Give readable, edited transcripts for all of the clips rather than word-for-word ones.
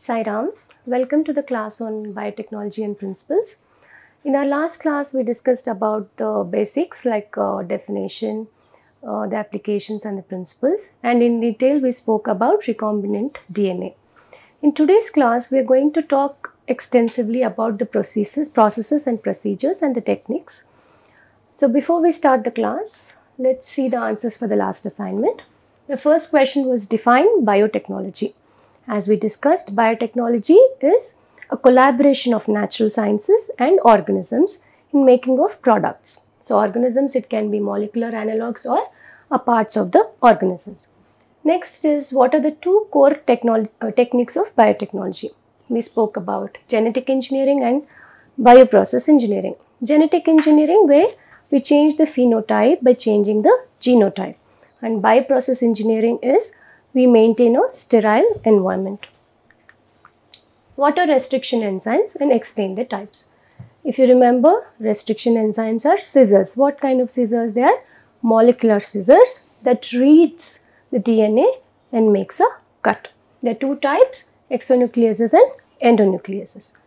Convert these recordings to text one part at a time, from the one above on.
Sai Ram, welcome to the class on biotechnology and principles. In our last class, we discussed about the basics like definition, the applications and the principles, and in detail we spoke about recombinant DNA. In today's class, we are going to talk extensively about the processes and procedures and the techniques. So before we start the class, let's see the answers for the last assignment. The first question was define biotechnology. As we discussed, biotechnology is a collaboration of natural sciences and organisms in making of products. So organisms, it can be molecular analogs or parts of the organisms. Next is, what are the two core techniques of biotechnology? We spoke about genetic engineering and bioprocess engineering. Genetic engineering, where we change the phenotype by changing the genotype, and bioprocess engineering is we maintain a sterile environment. What are restriction enzymes, and explain the types? If you remember, restriction enzymes are scissors. What kind of scissors? They are molecular scissors that reads the DNA and makes a cut. There are two types, exonucleases and endonucleases.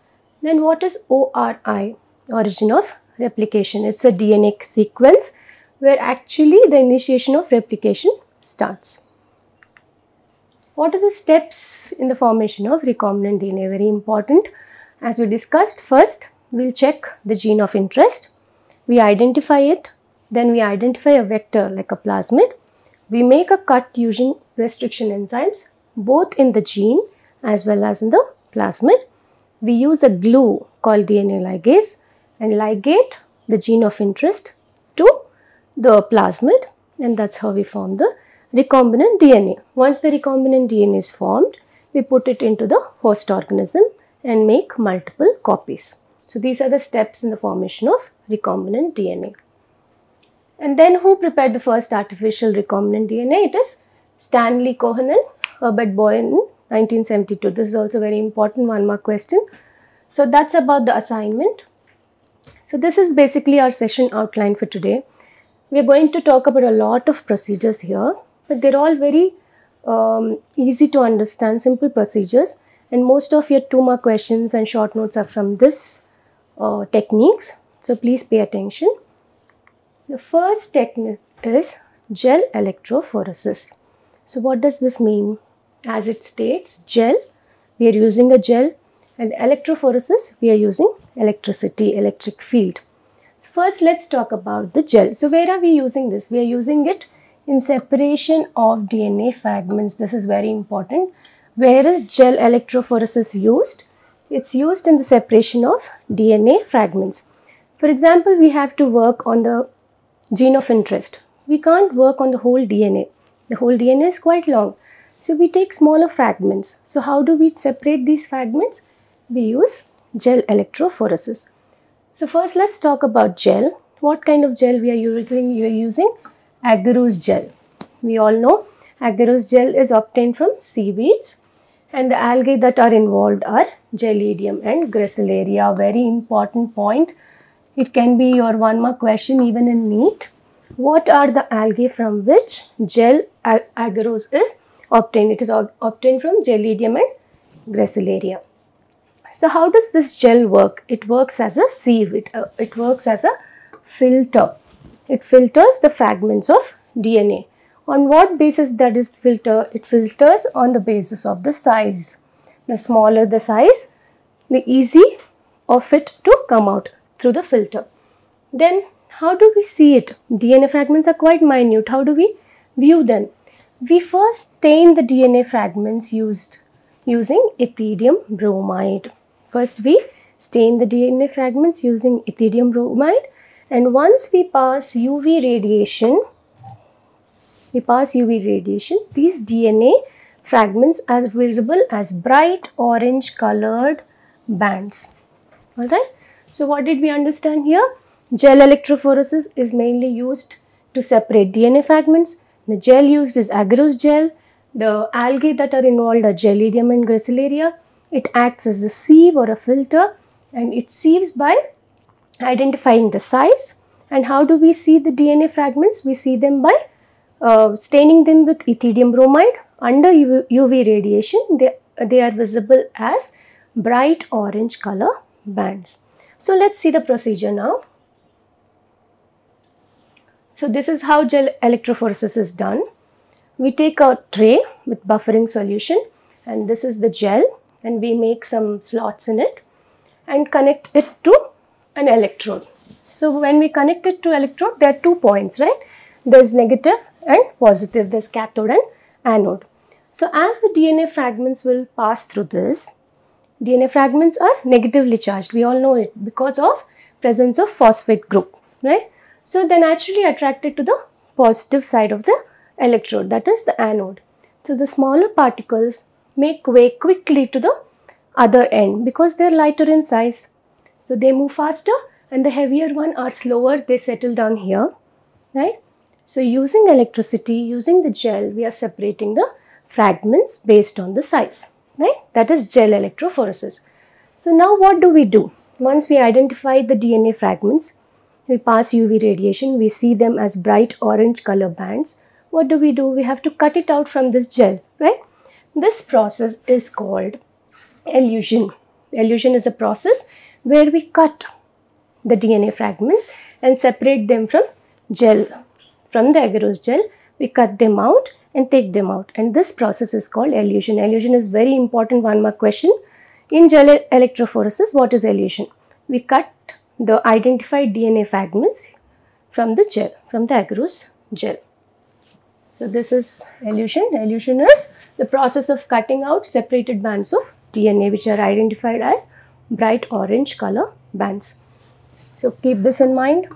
Then what is ORI? Origin of replication. It's a DNA sequence where actually the initiation of replication starts. What are the steps in the formation of recombinant DNA? Very important. As we discussed, first we'll check the gene of interest. We identify it. Then we identify a vector like a plasmid. We make a cut using restriction enzymes both in the gene as well as in the plasmid. We use a glue called DNA ligase and ligate the gene of interest to the plasmid, and that's how we form the recombinant DNA. Once the recombinant DNA is formed, we put it into the host organism and make multiple copies. So these are the steps in the formation of recombinant DNA. And then who prepared the first artificial recombinant DNA? It is Stanley Cohen and Herbert Boyer in 1972. This is also very important 1-mark question. So that's about the assignment. So this is basically our session outline for today. We are going to talk about a lot of procedures here, but they're all very easy to understand, simple procedures, and most of your 2-mark questions and short notes are from this techniques. So please pay attention. The first technique is gel electrophoresis. So what does this mean? As it states, gel, we are using a gel, and electrophoresis, we are using electricity, electric field. So first let's talk about the gel. So where are we using this? We are using it in separation of DNA fragments. This is very important. Where is gel electrophoresis used? It's used in the separation of DNA fragments. For example, we have to work on the gene of interest. We can't work on the whole DNA. The whole DNA is quite long. So we take smaller fragments. So how do we separate these fragments? We use gel electrophoresis. So first let's talk about gel. What kind of gel we are using? We are using agarose gel. We all know agarose gel is obtained from seaweeds, and the algae that are involved are Gelidium and Gracilaria. Very important point. It can be your 1-mark question even in NEET. What are the algae from which gel agarose is obtained? It is obtained from Gelidium and Gracilaria. So how does this gel work? It works as a sieve. It works as a filter. It filters the fragments of DNA. On what basis that is filter? It filters on the basis of the size. The smaller the size, the easy of it to come out through the filter. Then how do we see it? DNA fragments are quite minute. How do we view them? We first stain the DNA fragments using ethidium bromide. First we stain the DNA fragments using ethidium bromide, and once we pass UV radiation, these DNA fragments are visible as bright orange colored bands. Alright. So what did we understand here? Gel electrophoresis is mainly used to separate DNA fragments. The gel used is agarose gel. The algae that are involved are Gelidium and Gracilaria. It acts as a sieve or a filter, and it sieves by identifying the size. And how do we see the DNA fragments? We see them by staining them with ethidium bromide. Under UV radiation, they they are visible as bright orange color bands. So let's see the procedure now. So this is how gel electrophoresis is done. We take a tray with buffering solution, and this is the gel, and we make some slots in it and connect it to an electrode. So when we connect it to electrode, there are 2 points, right? There's negative and positive, there's cathode and anode. So as the DNA fragments will pass through this, DNA fragments are negatively charged. We all know it because of presence of phosphate group, right? So they're naturally attracted to the positive side of the electrode, that is the anode. So the smaller particles make way quickly to the other end because they're lighter in size. So they move faster, and the heavier one are slower, they settle down here, right? So using electricity, using the gel, we are separating the fragments based on the size, right? That is gel electrophoresis. So now what do we do? Once we identify the DNA fragments, we pass UV radiation, we see them as bright orange color bands. What do? We have to cut it out from this gel, right? This process is called elution. Elution is a process where we cut the DNA fragments and separate them from gel. From the agarose gel, we cut them out and take them out, and this process is called elution. Elution is very important, 1 mark question. In gel electrophoresis, what is elution? We cut the identified DNA fragments from the gel, from the agarose gel. So this is elution. Elution is the process of cutting out separated bands of DNA which are identified as bright orange color bands. So keep this in mind.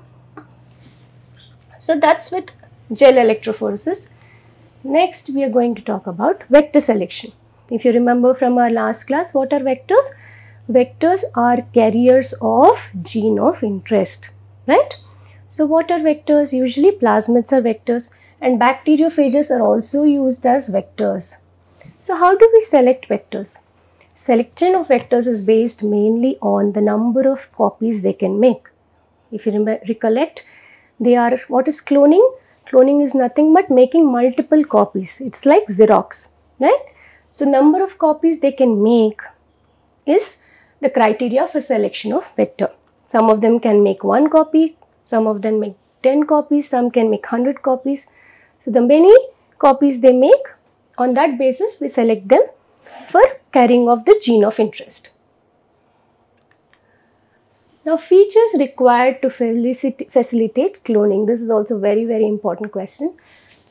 So that's with gel electrophoresis. Next we are going to talk about vector selection. If you remember from our last class, what are vectors? Vectors are carriers of gene of interest, right? So what are vectors? Usually plasmids are vectors, and bacteriophages are also used as vectors. So how do we select vectors? Selection of vectors is based mainly on the number of copies they can make. If you recollect, they are, what is cloning? Cloning is nothing but making multiple copies. It's like Xerox, right? So number of copies they can make is the criteria for selection of vector. Some of them can make 1 copy, some of them make 10 copies, some can make 100 copies. So the many copies they make, on that basis we select them for carrying of the gene of interest. Now features required to facilitate cloning. This is also very important question.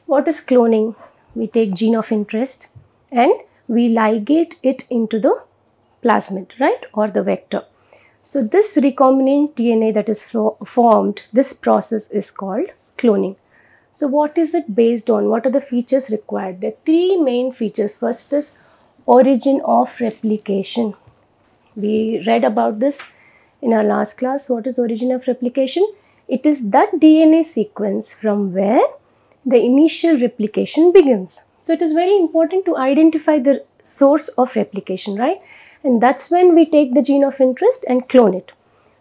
What is cloning? We take gene of interest and we ligate it into the plasmid, right, or the vector. So this recombinant DNA that is formed, this process is called cloning. So what is it based on? What are the features required? There are 3 main features. First is origin of replication. We read about this in our last class. What is origin of replication? It is that DNA sequence from where the initial replication begins. So it is very important to identify the source of replication, right? And that's when we take the gene of interest and clone it.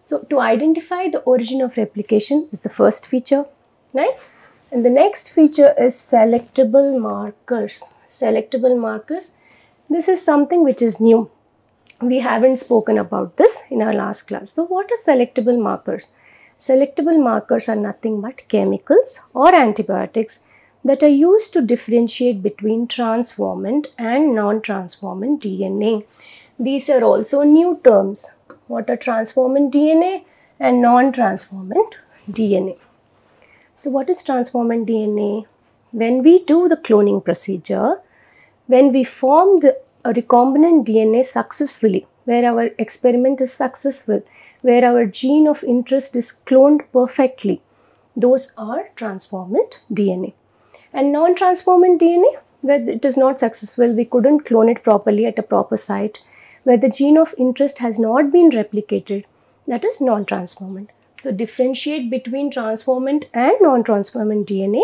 So to identify the origin of replication is the first feature, right? And the next feature is selectable markers. Selectable markers, this is something which is new. We haven't spoken about this in our last class. So what are selectable markers? Selectable markers are nothing but chemicals or antibiotics that are used to differentiate between transformant and non-transformant DNA. These are also new terms. What are transformant DNA and non-transformant DNA? So what is transformant DNA? When we do the cloning procedure, when we form the recombinant DNA successfully, where our experiment is successful, where our gene of interest is cloned perfectly, those are transformant DNA. And non-transformant DNA, where it is not successful, we couldn't clone it properly at a proper site, where the gene of interest has not been replicated, that is non-transformant. So differentiate between transformant and non-transformant DNA,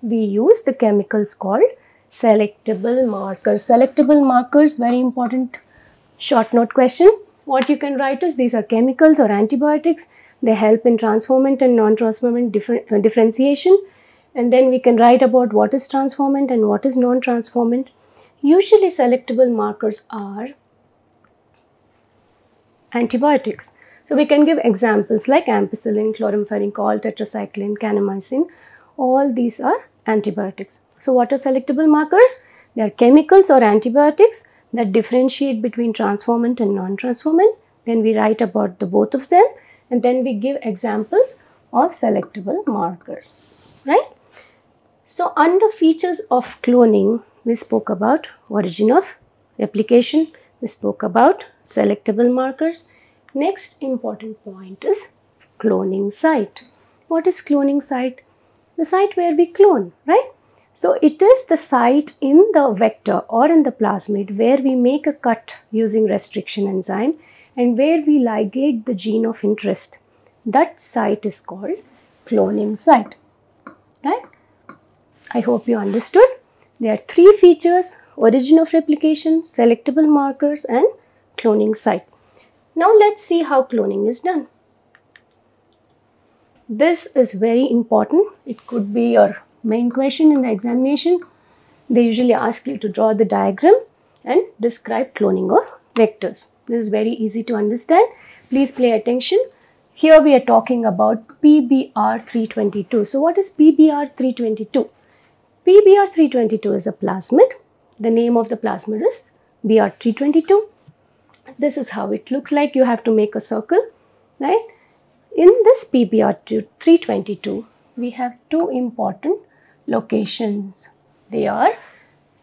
we use the chemicals called selectable markers. Selectable markers, very important short note question. What you can write is these are chemicals or antibiotics. They help in transformant and non-transformant differentiation. And then we can write about what is transformant and what is non-transformant. Usually selectable markers are antibiotics. So we can give examples like ampicillin, chloramphenicol, tetracycline, kanamycin. All these are antibiotics. So what are selectable markers? They are chemicals or antibiotics that differentiate between transformant and non-transformant. Then we write about the both of them, and then we give examples of selectable markers, right? So under features of cloning, we spoke about origin of replication, we spoke about selectable markers. Next important point is cloning site. What is cloning site? The site where we clone, right? So it is the site in the vector or in the plasmid where we make a cut using restriction enzyme and where we ligate the gene of interest. That site is called cloning site, right? I hope you understood. There are three features: origin of replication, selectable markers, and cloning site. Now let's see how cloning is done. This is very important. It could be your main question in the examination. They usually ask you to draw the diagram and describe cloning of vectors. This is very easy to understand. Please pay attention. Here we are talking about PBr322. So what is PBr322? PBr322 is a plasmid. The name of the plasmid is Br322. This is how it looks like. You have to make a circle, right? In this PBr322, we have two important locations. They are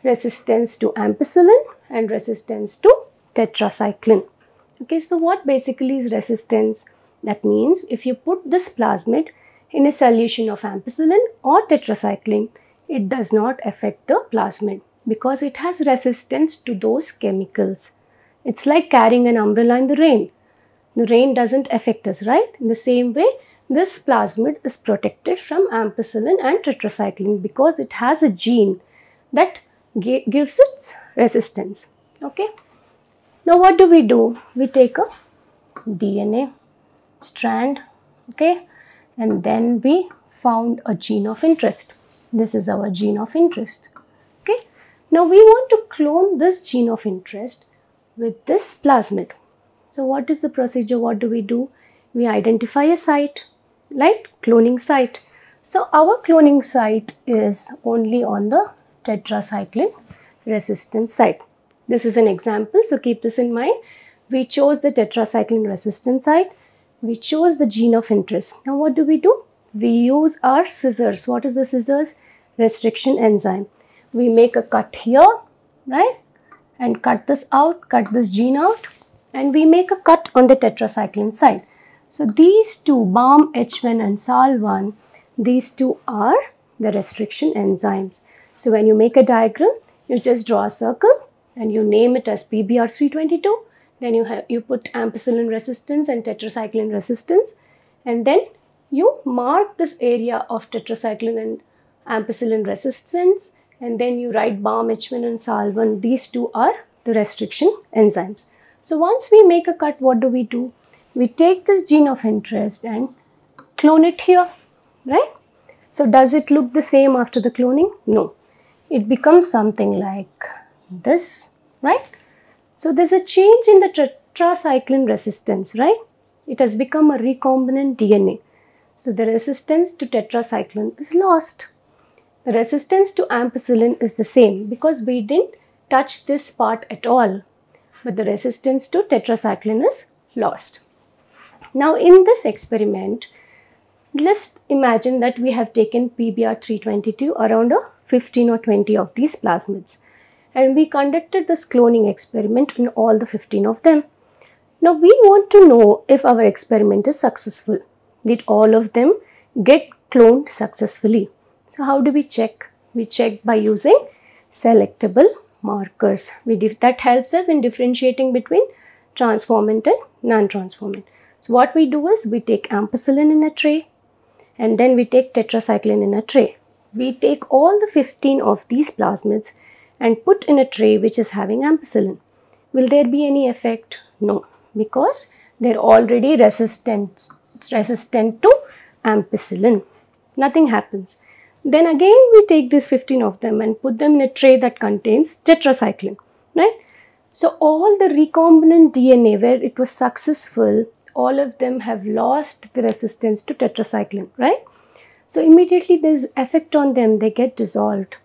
resistance to ampicillin and resistance to tetracycline. Okay, so what basically is resistance? That means if you put this plasmid in a solution of ampicillin or tetracycline, it does not affect the plasmid because it has resistance to those chemicals. It's like carrying an umbrella in the rain. The rain doesn't affect us, right? In the same way, this plasmid is protected from ampicillin and tetracycline because it has a gene that gives its resistance. Okay. Now what do? We take a DNA strand, okay, and then we found a gene of interest. This is our gene of interest. Okay. Now we want to clone this gene of interest with this plasmid. So what is the procedure? What do? We identify a site, like cloning site. So our cloning site is only on the tetracycline resistance site. This is an example, so keep this in mind. We chose the tetracycline resistance site. We chose the gene of interest. Now what do? We use our scissors. What is the scissors? Restriction enzyme. We make a cut here, right? And cut this out, cut this gene out, and we make a cut on the tetracycline side. So these two, BAM-H1 and SAL1, these two are the restriction enzymes. So when you make a diagram, you just draw a circle and you name it as PBr322. Then you put ampicillin resistance and tetracycline resistance, and then you mark this area of tetracycline and ampicillin resistance, and then you write BAM-H1 and SAL1. These two are the restriction enzymes. So once we make a cut, what do? We take this gene of interest and clone it here, right? So does it look the same after the cloning? No. It becomes something like this, right? So there's a change in the tetracycline resistance, right? It has become a recombinant DNA. So the resistance to tetracycline is lost. The resistance to ampicillin is the same because we didn't touch this part at all. But the resistance to tetracycline is lost. Now in this experiment, let's imagine that we have taken PBr322 around 15 or 20 of these plasmids, and we conducted this cloning experiment in all the 15 of them. Now we want to know if our experiment is successful. Did all of them get cloned successfully? So how do we check? We check by using selectable markers. That helps us in differentiating between transformant and non-transformant. So what we do is we take ampicillin in a tray and then we take tetracycline in a tray. We take all the 15 of these plasmids and put in a tray which is having ampicillin. Will there be any effect? No, because they're already resistant to ampicillin. Nothing happens. Then again we take these 15 of them and put them in a tray that contains tetracycline, right? So all the recombinant DNA where it was successful, all of them have lost the resistance to tetracycline, right? So immediately there's effect on them, they get dissolved.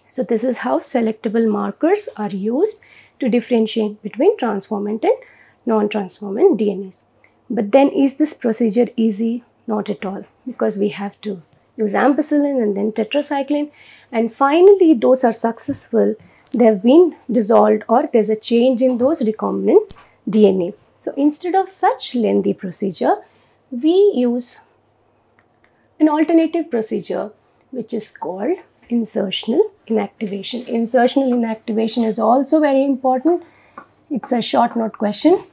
So this is how selectable markers are used to differentiate between transformant and non-transformant DNAs. But then is this procedure easy? Not at all, because we have to use ampicillin and then tetracycline, and finally those are successful, they have been dissolved or there's a change in those recombinant DNA. So instead of such lengthy procedure, we use an alternative procedure which is called insertional inactivation. Insertional inactivation is also very important. It's a short note question.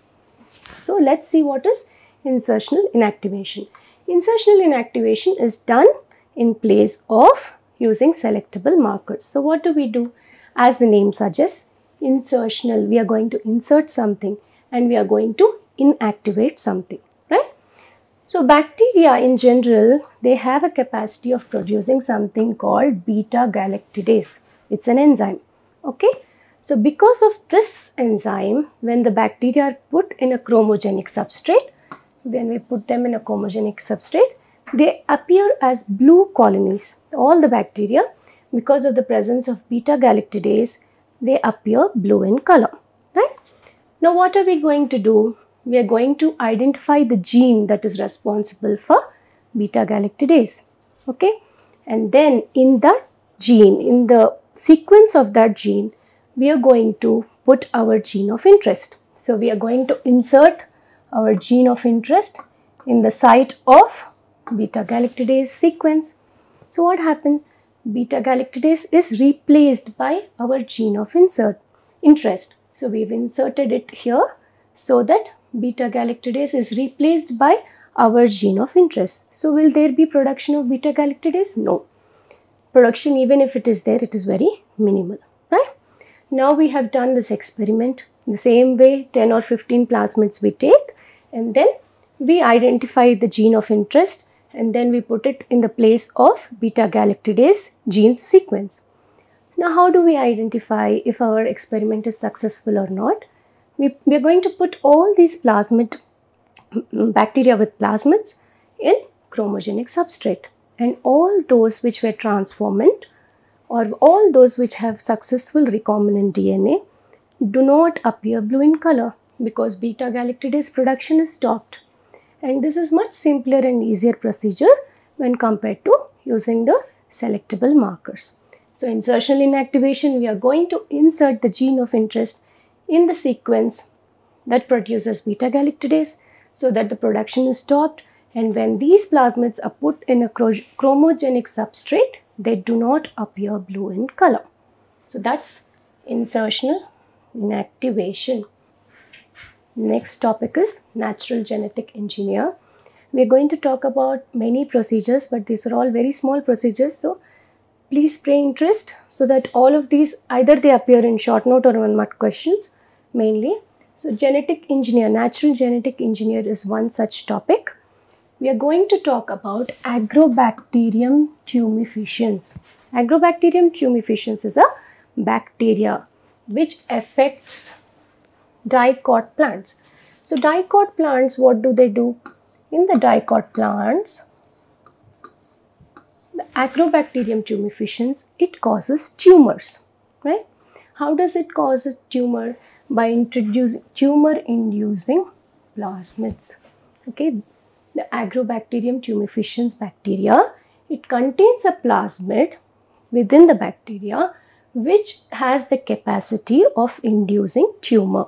So let's see what is insertional inactivation. Insertional inactivation is done in place of using selectable markers. So what do? As the name suggests, insertional, we are going to insert something and we are going to inactivate something, right? So bacteria in general, they have a capacity of producing something called beta-galactidase. It's an enzyme, okay? So because of this enzyme, when the bacteria are put in a chromogenic substrate, when we put them in a chromogenic substrate, they appear as blue colonies. All the bacteria, because of the presence of beta-galactidase, they appear blue in color, right? Now what are we going to do? We are going to identify the gene that is responsible for beta-galactidase, okay? And then in that gene, in the sequence of that gene, we are going to put our gene of interest. So we are going to insert our gene of interest in the site of beta-galactidase sequence. So what happened? Beta-galactidase is replaced by our gene of interest. So we've inserted it here so that beta-galactidase is replaced by our gene of interest. So will there be production of beta-galactidase? No. Production, even if it is there, it is very minimal, right? Now we have done this experiment the same way, 10 or 15 plasmids we take, and then we identify the gene of interest and then we put it in the place of beta-galactidase gene sequence. Now how do we identify if our experiment is successful or not? We are going to put all these plasmid bacteria with plasmids in chromogenic substrate, and all those which were transformant or all those which have successful recombinant DNA do not appear blue in color because beta-galactidase production is stopped. And this is much simpler and easier procedure when compared to using the selectable markers. So insertional inactivation, we are going to insert the gene of interest in the sequence that produces beta-galactidase so that the production is stopped, and when these plasmids are put in a chromogenic substrate, they do not appear blue in color. So that's insertional inactivation. Next topic is natural genetic engineer. We are going to talk about many procedures, but these are all very small procedures. So please pay interest so that all of these, either they appear in short note or 1 mark questions mainly. So genetic engineer, natural genetic engineer is one such topic. We are going to talk about Agrobacterium tumefaciens. Agrobacterium tumefaciens is a bacteria which affects dicot plants. So dicot plants, what do they do? In the dicot plants, the Agrobacterium tumefaciens, it causes tumors, right? How does it cause a tumor? By introducing tumor-inducing plasmids, okay? The Agrobacterium tumefaciens bacteria, it contains a plasmid within the bacteria which has the capacity of inducing tumor,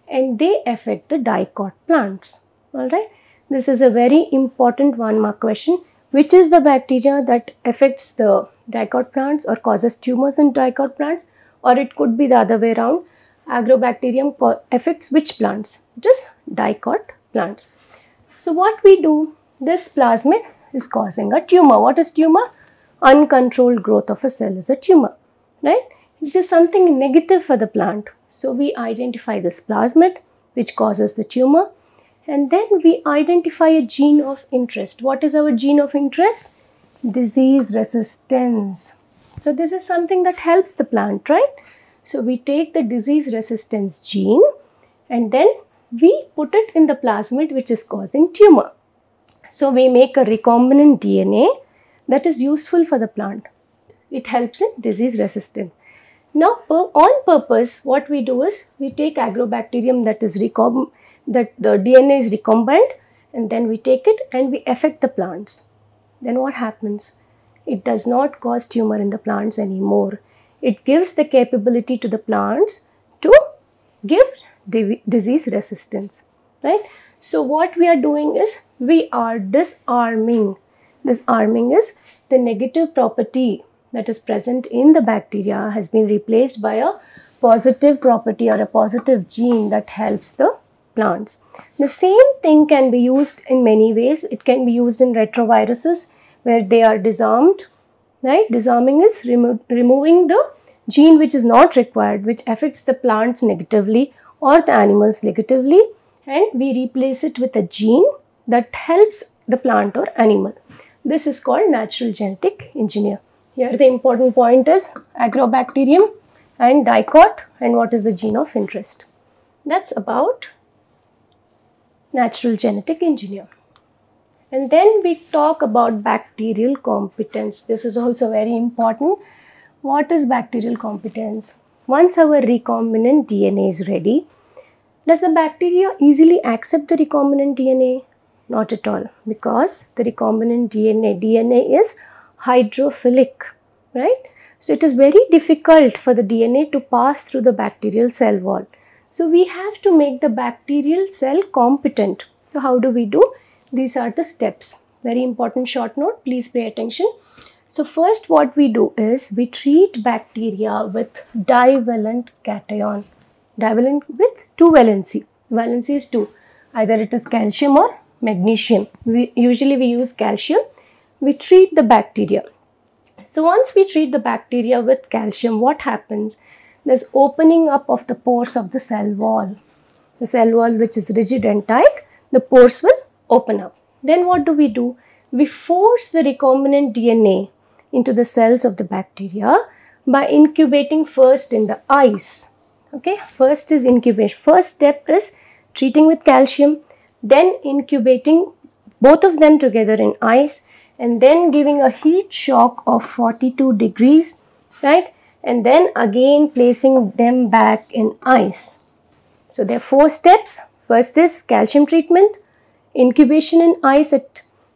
and they affect the dicot plants, alright? This is a very important 1 mark question. Which is the bacteria that affects the dicot plants or causes tumors in dicot plants? Or it could be the other way around. Agrobacterium affects which plants? It is dicot plants. So what we do, this plasmid is causing a tumor. What is tumor? Uncontrolled growth of a cell is a tumor, right? It is something negative for the plant. So we identify this plasmid which causes the tumor, and then we identify a gene of interest. What is our gene of interest? disease resistance. So this is something that helps the plant, right? So we take the disease resistance gene and then we put it in the plasmid which is causing tumor. So we make a recombinant DNA that is useful for the plant. It helps in disease resistance. Now on purpose, what we do is we take agrobacterium that the DNA is recombined, and then we take it and we affect the plants. Then what happens? It does not cause tumor in the plants anymore. It gives the capability to the plants to give disease resistance, right? So what we are doing is we are disarming. Disarming is the negative property that is present in the bacteria has been replaced by a positive property or a positive gene that helps the plants. The same thing can be used in many ways. It can be used in retroviruses where they are disarmed, right? Disarming is removing the gene which is not required, which affects the plants negatively or the animals negatively, and we replace it with a gene that helps the plant or animal. This is called natural genetic engineer. Here the important point is agrobacterium and dicot and what is the gene of interest. That's about natural genetic engineer. And then we talk about bacterial competence. This is also very important. What is bacterial competence? Once our recombinant DNA is ready, does the bacteria easily accept the recombinant DNA? Not at all, because the recombinant DNA is hydrophilic, right? So it is very difficult for the DNA to pass through the bacterial cell wall. So we have to make the bacterial cell competent. So how do we do? These are the steps. Very important short note, please pay attention. So first what we do is we treat bacteria with divalent cation. Divalent with 2 valency. Valency is 2. Either it is calcium or magnesium. Usually we use calcium. We treat the bacteria. So once we treat the bacteria with calcium, what happens? There's opening up of the pores of the cell wall. The cell wall which is rigid and tight, the pores will open up. Then what do? We force the recombinant DNA into the cells of the bacteria by incubating first in the ice. Okay, first is incubation. First step is treating with calcium, then incubating both of them together in ice, and then giving a heat shock of 42 degrees, right? And then again placing them back in ice. So there are 4 steps. First is calcium treatment, incubation in ice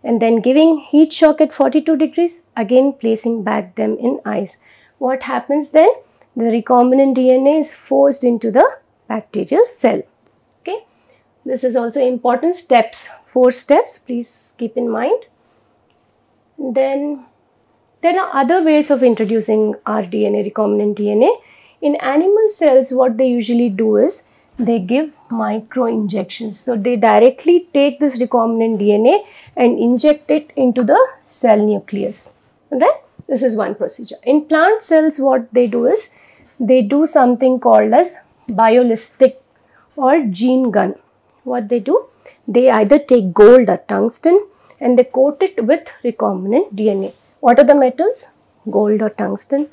and then giving heat shock at 42 degrees, again placing back them in ice. What happens then? The recombinant DNA is forced into the bacterial cell. Okay, this is also important steps, 4 steps, please keep in mind. Then there are other ways of introducing our DNA, recombinant DNA. In animal cells, what they usually do is they give micro injections. So they directly take this recombinant DNA and inject it into the cell nucleus. Okay? This is one procedure. In plant cells, what they do is they do something called as biolistic or gene gun. What they do? They either take gold or tungsten and they coat it with recombinant DNA. What are the metals? Gold or tungsten.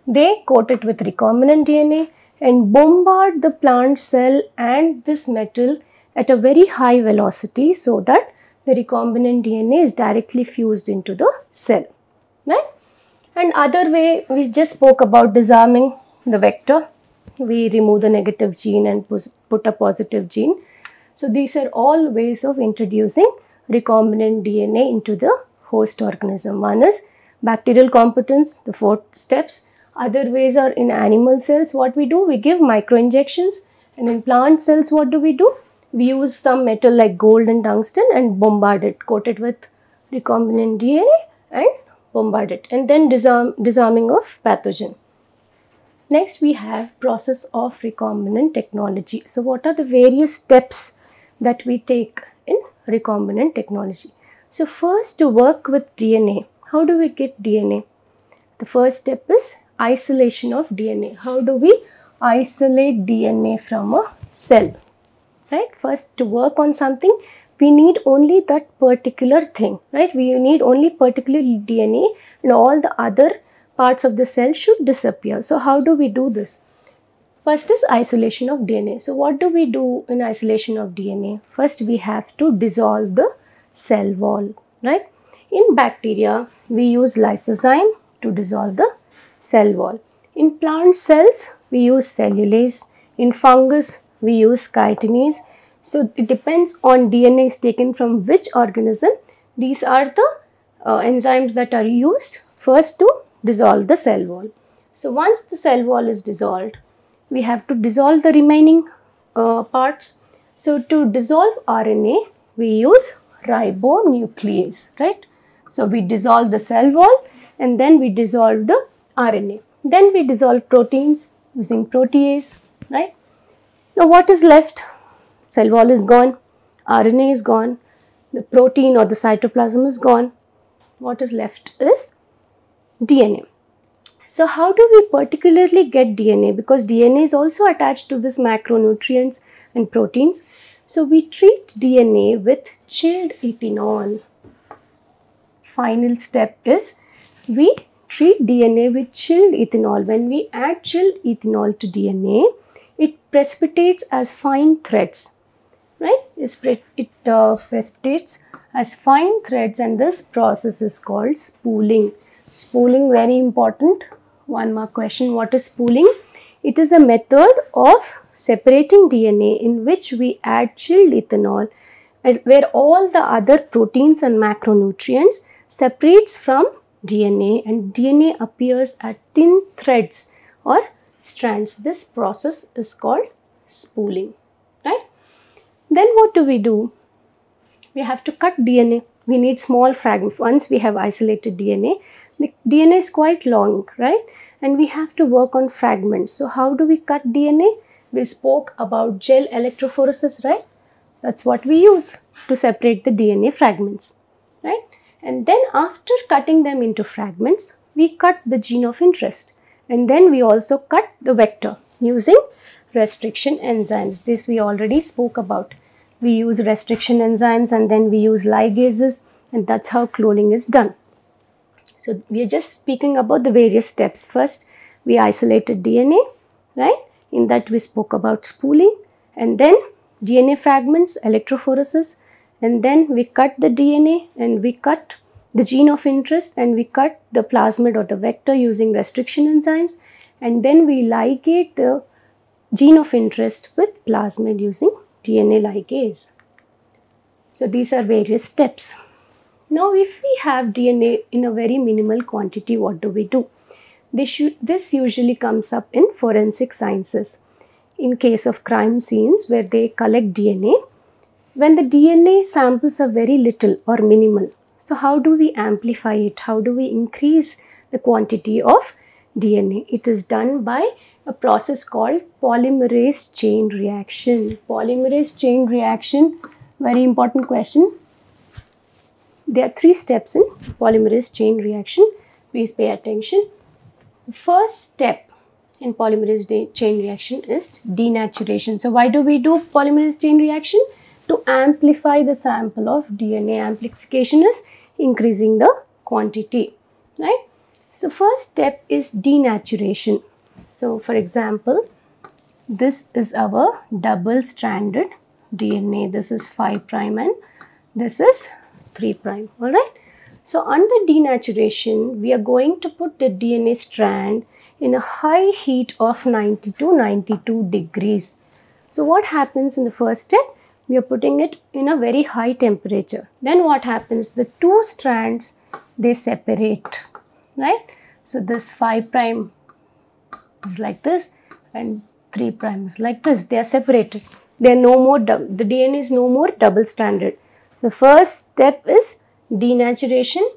They coat it with recombinant DNA and bombard the plant cell and this metal at a very high velocity so that the recombinant DNA is directly fused into the cell. Right? And other way, we just spoke about disarming the vector. We remove the negative gene and put a positive gene. So these are all ways of introducing recombinant DNA into the host organism. One is bacterial competence, the 4 steps. Other ways are in animal cells. What we do? We give microinjections. And in plant cells, what do? We use some metal like gold and tungsten and bombard it, coat it with recombinant DNA and bombard it. And then disarming of pathogen. Next, we have process of recombinant technology. So what are the various steps that we take in recombinant technology? So first, to work with DNA. How do we get DNA? The first step is isolation of DNA. How do we isolate DNA from a cell? Right? First, to work on something, we need only that particular thing, right? We need only particular DNA, and all the other parts of the cell should disappear. So how do we do this? First is isolation of DNA. So what do we do in isolation of DNA? First we have to dissolve the cell wall, right? In bacteria, we use lysozyme to dissolve the cell wall. In plant cells, we use cellulase. In fungus, we use chitinase. So it depends on DNA is taken from which organism. These are the enzymes that are used first to dissolve the cell wall. So once the cell wall is dissolved, we have to dissolve the remaining parts. So to dissolve RNA, we use ribonuclease, right? So we dissolve the cell wall and then we dissolve the RNA. Then we dissolve proteins using protease, right? Now what is left? Cell wall is gone, RNA is gone, the protein or the cytoplasm is gone. What is left is DNA. So how do we particularly get DNA? Because DNA is also attached to this macronutrients and proteins. So we treat DNA with chilled ethanol. Final step is we treat DNA with chilled ethanol. When we add chilled ethanol to DNA, it precipitates as fine threads, right? It precipitates as fine threads, and this process is called spooling. Spooling, very important. One more question, what is spooling? It is a method of separating DNA in which we add chilled ethanol, and where all the other proteins and macronutrients separates from DNA, and DNA appears at thin threads or strands. This process is called spooling, right? Then what do? We have to cut DNA. We need small fragments. Once we have isolated DNA, the DNA is quite long, right? And we have to work on fragments. So how do we cut DNA? We spoke about gel electrophoresis, right? That's what we use to separate the DNA fragments, right? And then after cutting them into fragments, we cut the gene of interest. And then we also cut the vector using restriction enzymes. This we already spoke about. We use restriction enzymes and then we use ligases, and that's how cloning is done. So we are just speaking about the various steps. First, we isolated DNA, right? In that we spoke about spooling, and then DNA fragments, electrophoresis, and then we cut the DNA and we cut the gene of interest and we cut the plasmid or the vector using restriction enzymes, and then we ligate the gene of interest with plasmid using DNA ligase. So these are various steps. Now if we have DNA in a very minimal quantity, what do? This usually comes up in forensic sciences. In case of crime scenes where they collect DNA, when the DNA samples are very little or minimal, so how do we amplify it? How do we increase the quantity of DNA? It is done by a process called polymerase chain reaction. Polymerase chain reaction, very important question. There are 3 steps in polymerase chain reaction. Please pay attention. The first step in polymerase chain reaction is denaturation. So why do we do polymerase chain reaction? To amplify the sample of DNA. Amplification is increasing the quantity, right? So first step is denaturation. So for example, this is our double-stranded DNA. This is 5' and this is 3', all right? So under denaturation, we are going to put the DNA strand in a high heat of 90 to 92 degrees. So what happens in the first step? We are putting it in a very high temperature. Then what happens? The 2 strands, they separate, right? So this 5' is like this and 3' is like this. They are separated. They are no more, the DNA is no more double-stranded. The first step is denaturation,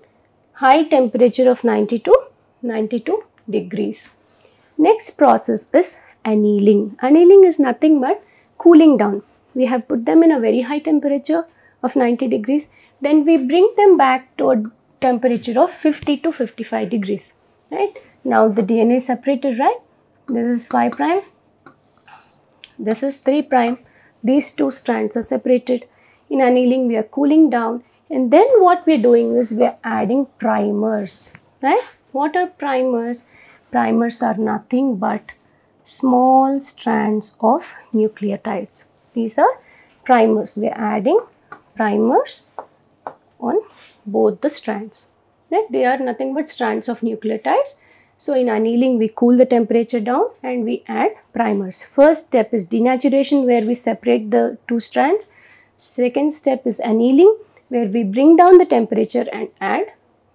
high temperature of 90 to 92 degrees. Next process is annealing. Annealing is nothing but cooling down. We have put them in a very high temperature of 90 degrees. Then we bring them back to a temperature of 50 to 55 degrees. Right? Now the DNA is separated, right? This is 5', this is 3'. These 2 strands are separated. In annealing, we are cooling down. And then what we are doing is we are adding primers, right? What are primers? Primers are nothing but small strands of nucleotides. These are primers. We are adding primers on both the strands. Right? They are nothing but strands of nucleotides. So in annealing, we cool the temperature down and we add primers. First step is denaturation, where we separate the two strands. Second step is annealing, where we bring down the temperature and add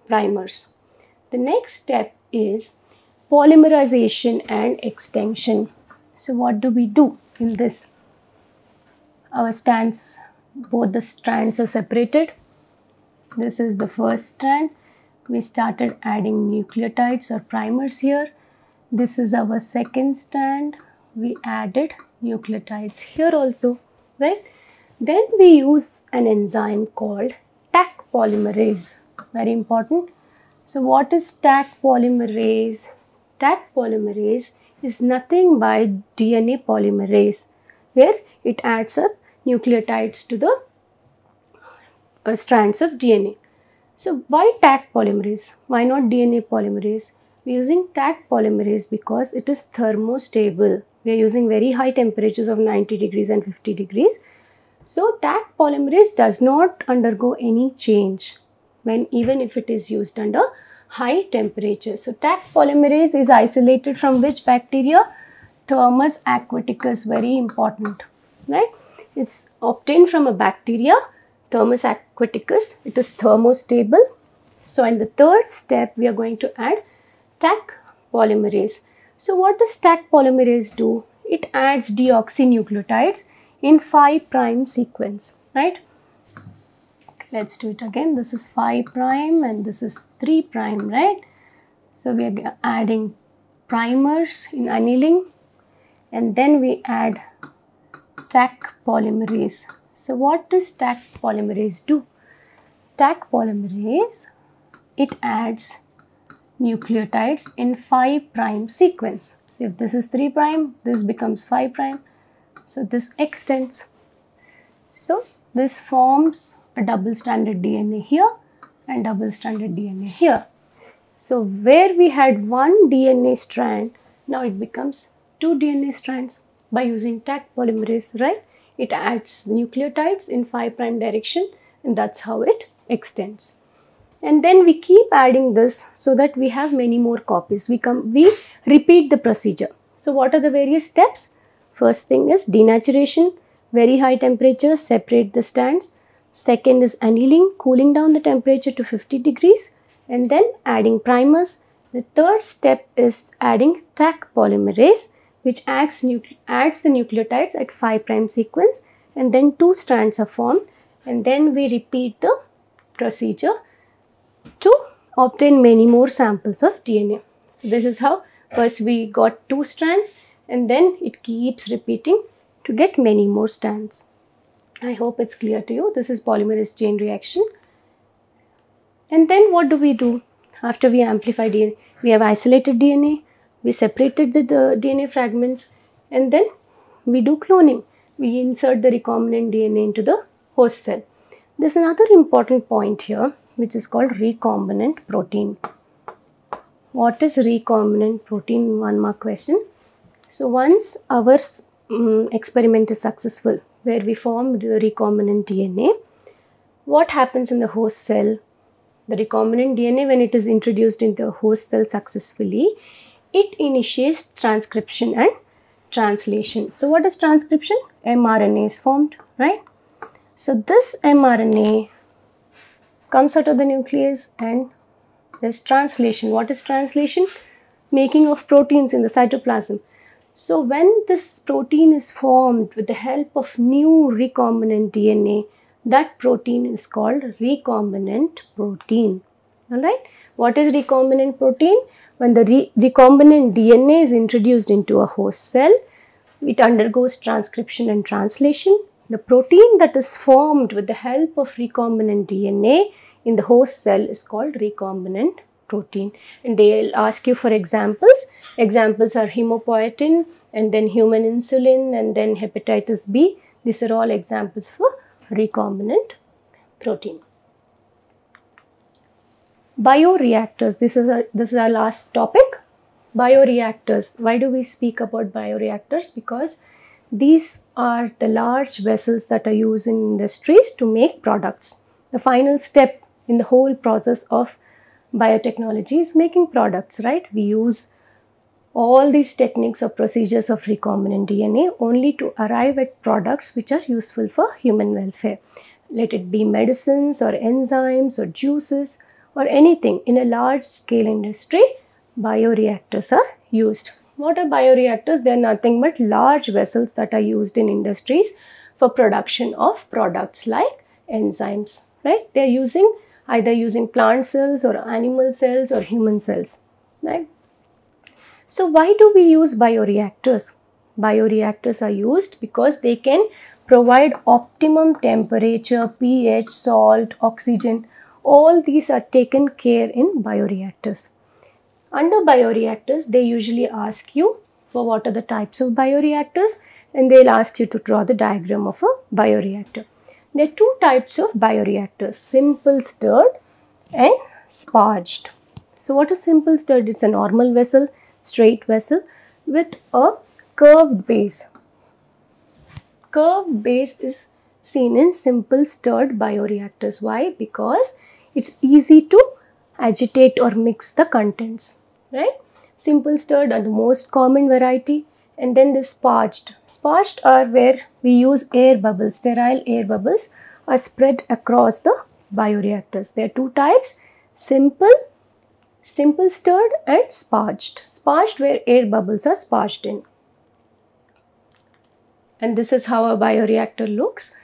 primers. The next step is polymerization and extension. So what do we do in this? Our strands, both the strands are separated. This is the first strand. We started adding nucleotides or primers here. This is our second strand. We added nucleotides here also, right? Then we use an enzyme called Taq polymerase. Very important. So what is Taq polymerase? Taq polymerase is nothing but DNA polymerase, where it adds up nucleotides to the strands of DNA. So why Taq polymerase? Why not DNA polymerase? We are using Taq polymerase because it is thermostable. We are using very high temperatures of 90 degrees and 50 degrees. So Taq polymerase does not undergo any change even if it is used under high temperature. So Taq polymerase is isolated from which bacteria? Thermus aquaticus, very important, right? It's obtained from a bacteria, Thermus aquaticus. It is thermostable. So in the third step, we are going to add Taq polymerase. So what does Taq polymerase do? It adds deoxynucleotides in 5' sequence, right? Okay, let's do it again. This is 5' and this is 3', right? So we are adding primers in annealing, and then we add Taq polymerase. So what does Taq polymerase do? Taq polymerase, it adds nucleotides in 5' sequence. So if this is 3', this becomes 5'. So this extends. So this forms a double-stranded DNA here and double-stranded DNA here. So where we had one DNA strand, now it becomes two DNA strands by using Taq polymerase, right? It adds nucleotides in 5' direction, and that's how it extends. And then we keep adding this so that we have many more copies. We repeat the procedure. So what are the various steps? First thing is denaturation, very high temperature, separate the strands. Second is annealing, cooling down the temperature to 50 degrees, and then adding primers. The third step is adding Taq polymerase, which adds the nucleotides at 5' sequence, and then two strands are formed, and then we repeat the procedure to obtain many more samples of DNA. So this is how first we got two strands, and then it keeps repeating to get many more strands. I hope it's clear to you. This is polymerase chain reaction. And then what do we do after we amplify DNA? We have isolated DNA, we separated the DNA fragments, and then we do cloning. We insert the recombinant DNA into the host cell. There's another important point here, which is called recombinant protein. What is recombinant protein? One more question. So once our experiment is successful, where we form the recombinant DNA, what happens in the host cell? The recombinant DNA, when it is introduced into the host cell successfully, it initiates transcription and translation. So what is transcription? mRNA is formed, right? So this mRNA comes out of the nucleus, and there's translation. What is translation? Making of proteins in the cytoplasm. So when this protein is formed with the help of new recombinant DNA, that protein is called recombinant protein. Alright? What is recombinant protein? When the recombinant DNA is introduced into a host cell, it undergoes transcription and translation. The protein that is formed with the help of recombinant DNA in the host cell is called recombinant protein. And they'll ask you for examples. Examples are hemopoietin, and then human insulin, and then hepatitis B. These are all examples for recombinant protein. Bioreactors, this is our last topic. Bioreactors. Why do we speak about bioreactors? Because these are the large vessels that are used in industries to make products. The final step in the whole process of biotechnology is making products, right? We use all these techniques or procedures of recombinant DNA only to arrive at products which are useful for human welfare. Let it be medicines or enzymes or juices or anything in a large scale industry, bioreactors are used. What are bioreactors? They are nothing but large vessels that are used in industries for production of products like enzymes, right? They are either using plant cells or animal cells or human cells, right? So why do we use bioreactors? Bioreactors are used because they can provide optimum temperature, pH, salt, oxygen. All these are taken care in bioreactors. Under bioreactors, they usually ask you for what are the types of bioreactors, and they'll ask you to draw the diagram of a bioreactor. There are two types of bioreactors, simple stirred and sparged. So what is simple stirred? It's a normal vessel, straight vessel with a curved base. Curved base is seen in simple stirred bioreactors. Why? Because it's easy to agitate or mix the contents, right? Simple stirred are the most common variety, and then the sparged. Sparged are where we use air bubbles, sterile air bubbles are spread across the bioreactors. There are two types, simple stirred and sparged. Sparged where air bubbles are sparged in. And this is how a bioreactor looks,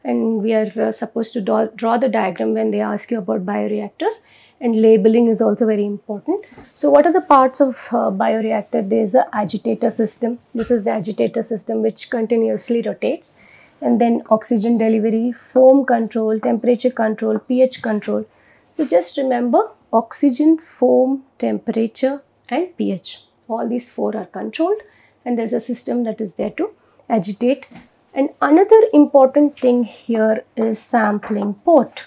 and we are supposed to draw the diagram when they ask you about bioreactors, and labeling is also very important. So what are the parts of bioreactor? There is an agitator system. This is the agitator system which continuously rotates, and then oxygen delivery, foam control, temperature control, pH control. So just remember oxygen, foam, temperature and pH. All these four are controlled, and there's a system that is there to agitate. And another important thing here is sampling port.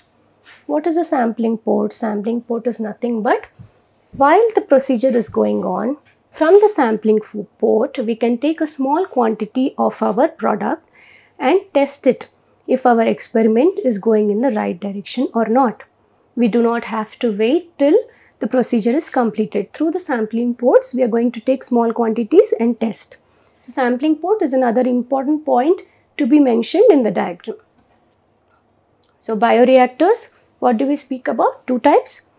What is a sampling port? Sampling port is nothing but while the procedure is going on, from the sampling port, we can take a small quantity of our product and test it if our experiment is going in the right direction or not. We do not have to wait till the procedure is completed. Through the sampling ports, we are going to take small quantities and test. So sampling port is another important point to be mentioned in the diagram. So bioreactors, what do we speak about? Two types.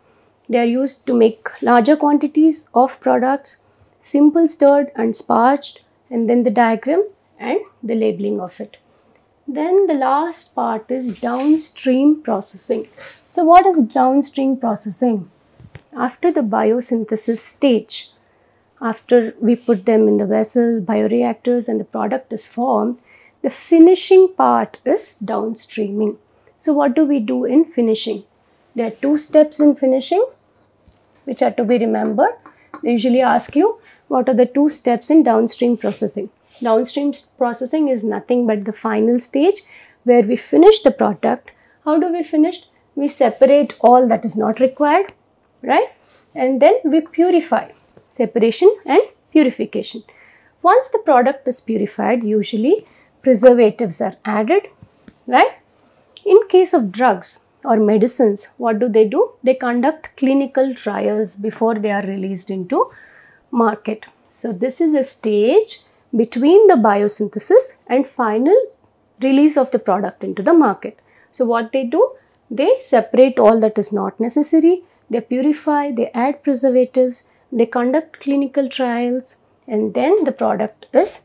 They are used to make larger quantities of products, simple stirred and sparged, and then the diagram and the labeling of it. Then the last part is downstream processing. So what is downstream processing? After the biosynthesis stage, after we put them in the vessel, bioreactors, and the product is formed, the finishing part is downstreaming. So what do we do in finishing? There are two steps in finishing which are to be remembered. They usually ask you what are the two steps in downstream processing. Downstream processing is nothing but the final stage where we finish the product. How do we finish? We separate all that is not required, right? And then we purify. Separation and purification. Once the product is purified, usually preservatives are added, right? In case of drugs or medicines, what do? They conduct clinical trials before they are released into market. So this is a stage between the biosynthesis and final release of the product into the market. So what they do? They separate all that is not necessary, they purify, they add preservatives, they conduct clinical trials, and then the product is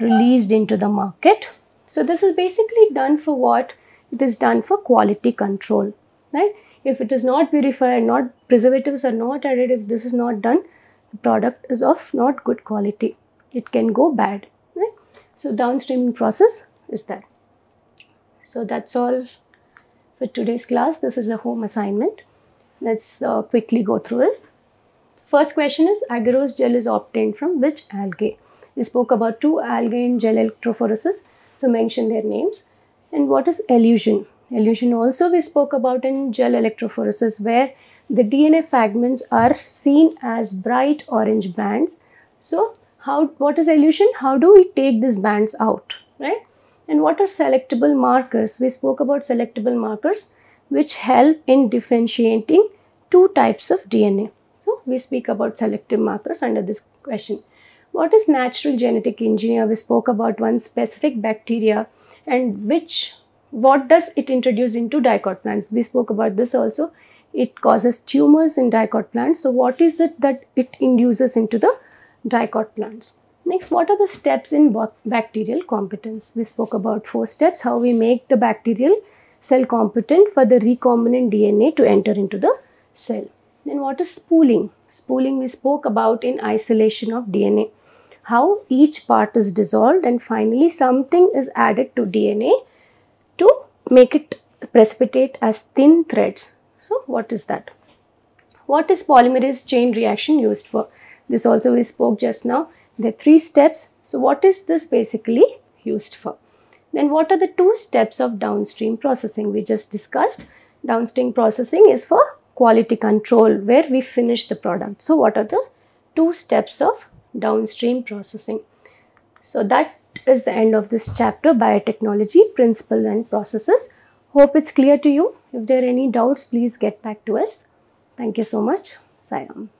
released into the market. So this is basically done for what? It is done for quality control, right? If it is not purified, not preservatives are not added, if this is not done, the product is of not good quality. It can go bad, right? So downstreaming process is that. So that's all for today's class. This is a home assignment. Let's quickly go through this. First question is, agarose gel is obtained from which algae? We spoke about two algae in gel electrophoresis, so mention their names. And what is elution? Elution also we spoke about in gel electrophoresis, where the DNA fragments are seen as bright orange bands. So what is elution? How do we take these bands out, right? And what are selectable markers? We spoke about selectable markers which help in differentiating two types of DNA. So we speak about selective markers under this question. What is natural genetic engineer? We spoke about one specific bacteria and what does it introduce into dicot plants? We spoke about this also. It causes tumors in dicot plants. So what is it that it induces into the dicot plants? Next, what are the steps in bacterial competence? We spoke about 4 steps, how we make the bacterial cell competent for the recombinant DNA to enter into the cell. Then what is spooling? Spooling we spoke about in isolation of DNA. How each part is dissolved and finally something is added to DNA to make it precipitate as thin threads. So what is that? What is polymerase chain reaction used for? This also we spoke just now. There are 3 steps. So what is this basically used for? Then what are the 2 steps of downstream processing? We just discussed. Downstream processing is for quality control, where we finish the product. So what are the 2 steps of downstream processing? So that is the end of this chapter, biotechnology, principles and processes. Hope it's clear to you. If there are any doubts, please get back to us. Thank you so much. Sai Ram.